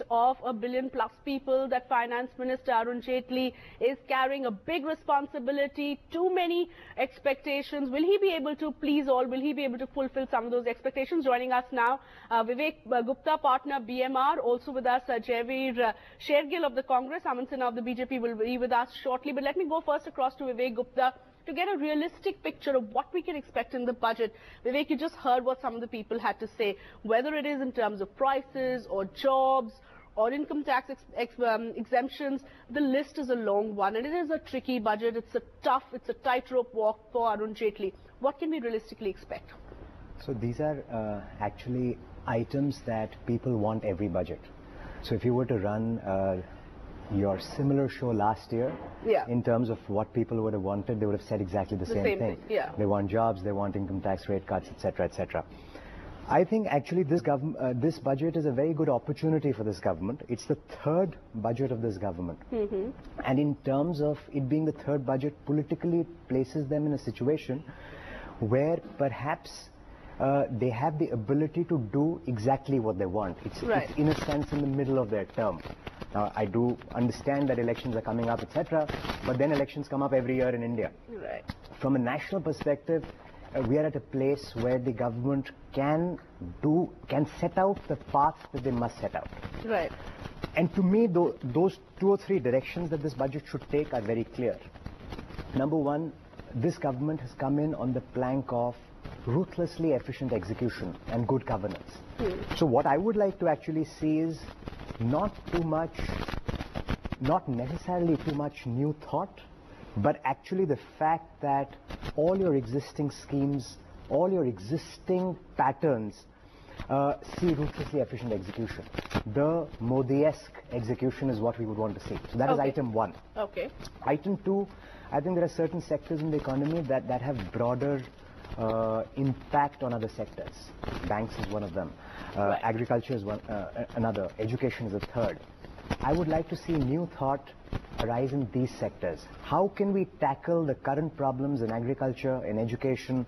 of 1 billion plus people, that Finance Minister Arun Jaitley is carrying a big responsibility, too many expectations. Will he be able to please all? Will he be able to fulfill some of those expectations? Joining us now, Vivek Gupta, partner BMR, also with us Jaiveer Shergill of the Congress, Aman Sinha of the BJP will be with us shortly. But let me go first across to Vivek Gupta to get a realistic picture of what we can expect in the budget. Vivek, you just heard what some of the people had to say, whether it is in terms of prices or jobs or income tax exemptions. The list is a long one and it is a tricky budget. It's a tightrope walk for Arun Jaitley. What can we realistically expect? So these are actually items that people want every budget. So if you were to run your similar show last year, in terms of what people would have wanted, they would have said exactly the same thing. They want jobs, they want income tax rate cuts, etc., etc. I think actually this budget is a very good opportunity for this government. It's the third budget of this government. And in terms of it being the third budget, politically it places them in a situation where perhaps they have the ability to do exactly what they want. It's in a sense in the middle of their term. Now, I do understand that elections are coming up, etc., but then elections come up every year in India. From a national perspective, we are at a place where the government can set out the path that they must set out. And to me, those 2 or 3 directions that this budget should take are very clear. Number one, this government has come in on the plank of ruthlessly efficient execution and good governance. So what I would like to actually see is not necessarily too much new thought, but actually the fact that all your existing schemes, all your existing patterns see ruthlessly efficient execution. The Modi-esque execution is what we would want to see. So that is item 1. Item 2, I think there are certain sectors in the economy that have broader impact on other sectors. Banks is one of them. Agriculture is another. Education is a third. I would like to see new thought arise in these sectors. How can we tackle the current problems in agriculture, in education,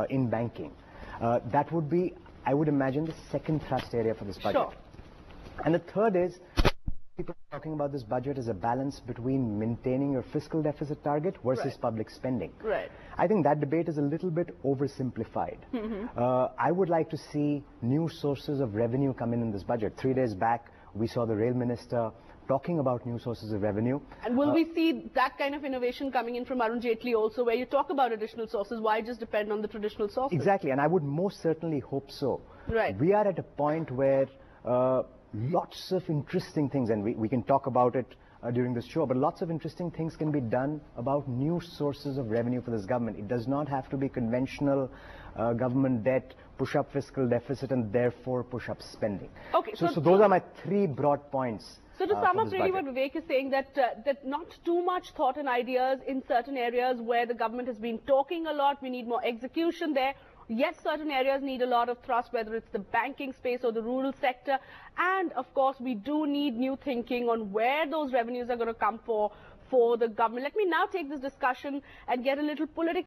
in banking? That would be, I would imagine, the second thrust area for this budget. And the third is, people are talking about this budget as a balance between maintaining your fiscal deficit target versus public spending. I think that debate is a little bit oversimplified. I would like to see new sources of revenue come in this budget. 3 days back, we saw the rail minister talking about new sources of revenue. And will we see that kind of innovation coming in from Arun Jaitley also, where you talk about additional sources? Why just depend on the traditional sources? Exactly, and I would most certainly hope so. We are at a point where lots of interesting things, and we can talk about it during this show, but lots of interesting things can be done about new sources of revenue for this government. It does not have to be conventional government debt, push up fiscal deficit, and therefore push up spending. So those are my 3 broad points. So to sum up really what Vivek is saying, that not too much thought and ideas in certain areas where the government has been talking a lot. We need more execution there. Yes, certain areas need a lot of thrust, whether it's the banking space or the rural sector. And of course, we do need new thinking on where those revenues are going to come for the government. Let me now take this discussion and get a little political